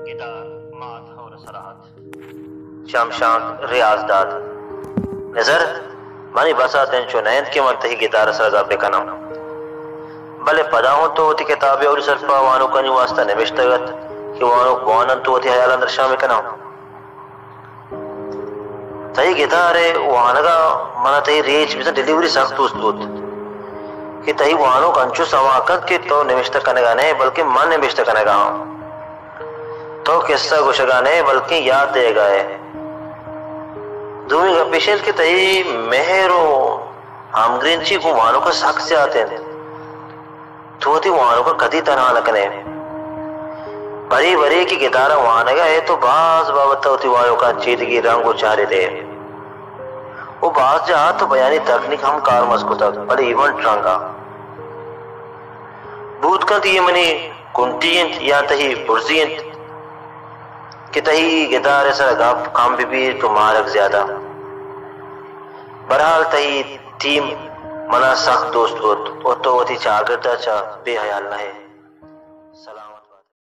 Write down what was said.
Guitar मात और सराहत शमशान रियाज दाद नजर मानी बसा तेन चुनैन के मन तही गिटार सजा पे कना भले पदा हो तो होती किताबें और सरफा वानो कनी वास्ता निमिष्टगत कि वानो वानन तो होती हयाला दर्शा में कना तही गिटारे वानगा मना तही रेच बिसा डिलीवरी सख्त उस्तुत कि तही वानो कंचु समाकत के तो निमिष्ट कनेगा नहीं बल्कि मन निमिष्ट कनेगा तो किस्सा गुशगा नहीं बल्कि याद देगा है दूमी गपिशेल के तही मेहरो हमग्रीनची को वानो का सख्त से आते हैं तो ती वानो का कदी तरह लगने बड़ी बड़ी की गिटारा वानगा है तो बाज बाबत होती वानो का चीत की रंग उचारे दे वो बाज जा तो बयानी तकनीक हम कार मस्को तक बड़े इवेंट रंगा भूत का ये मनी कुंटियंत या तही पुरजियंत कि तही गिटार सर गाप काम भी तो मारक ज्यादा बहरहाल तही टीम मना सख्त दोस्त होत और तो वती चागरता चा बेहयाल न है सलाम।